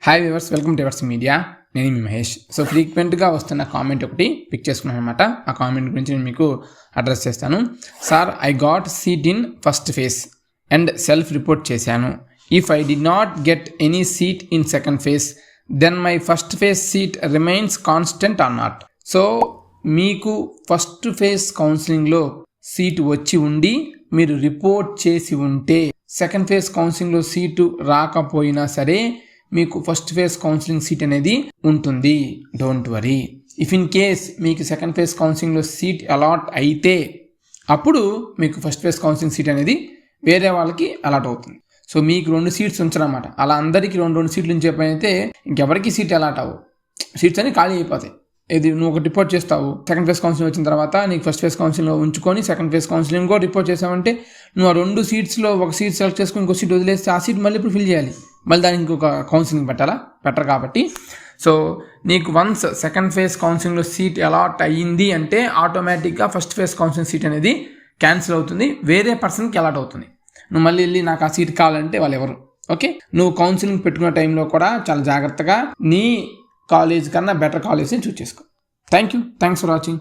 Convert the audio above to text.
Hi viewers, welcome to Evers media. నేను మీ Mahesh. So ఫ్రీక్వెంట్గా వస్తున్న కామెంట్ ఒకటి పిక్ చేసుకున్నాను అనమాట. ఆ కామెంట్ గురించి నేను మీకు అడ్రస్ చేస్తాను. Sir, I got seat in first phase and self report చేశాను. If I did not get any seat in second phase then my first phase seat remains constant or not. So మీకు first phase కౌన్సిలింగ్లో seat వచ్చి ఉండి మీరు report చేసి ఉంటే second phase కౌన్సిలింగ్లో seat రాకపోయినా సరే మీకు ఫస్ట్ ఫేజ్ కౌన్సిలింగ్ సీట్ అనేది ఉంటుంది. Don't worry. If in case మీకు సెకండ్ ఫేజ్ కౌన్సిలింగ్లో సీట్ అలాట్ అయితే అప్పుడు మీకు ఫస్ట్ ఫేజ్ కౌన్సిలింగ్ సీట్ అనేది వేరే వాళ్ళకి అలాట్ అవుతుంది. సో మీకు 2 సీట్స్ ఉంచారన్నమాట. అలా అందరికీ 2 సీట్లు ఉంచేపైతే ఇంకెవరికి సీట్ అలాట్ అవ్వవు. సీట్స్ అన్ని ఖాళీ అయిపోతాయి. ఇది నువ్వు ఒక రిపోర్ట్ చేస్తావు, సెకండ్ ఫేజ్ కౌన్సిలింగ్ వచ్చిన తర్వాత నీకు ఫస్ట్ ఫేజ్ కౌన్సిలింగ్లో ఉంచుకొని సెకండ్ ఫేజ్ కౌన్సిలింగ్ కూడా రిపోర్ట్ చేసావంటే నువ్వు ఆ 2 సీట్స్లో ఒక సీట్ సెలెక్ట్ చేసుకుని ఇంకో సీట్ వదిలేస్తే ఆ సీట్ మళ్ళీ ఇప్పుడు ఫిల్ చేయాలి. మళ్ళీ దానికి ఇంకొక కౌన్సిలింగ్ పెట్టరు కాబట్టి సో నీకు వన్స్ సెకండ్ ఫేజ్ కౌన్సిలింగ్లో సీట్ అలాట్ అయ్యింది అంటే ఆటోమేటిక్గా ఫస్ట్ ఫేజ్ కౌన్సిలింగ్ సీట్ అనేది క్యాన్సిల్ అవుతుంది, వేరే పర్సన్కి అలాట్ అవుతుంది. నువ్వు మళ్ళీ వెళ్ళి నాకు ఆ సీట్ కావాలంటే వాళ్ళు ఎవరు. ఓకే, నువ్వు కౌన్సిలింగ్ పెట్టుకునే టైంలో కూడా చాలా జాగ్రత్తగా నీ కాలేజ్ కన్నా బెటర్ కాలేజ్ని చూస్ చేసుకో. Thanks for watching.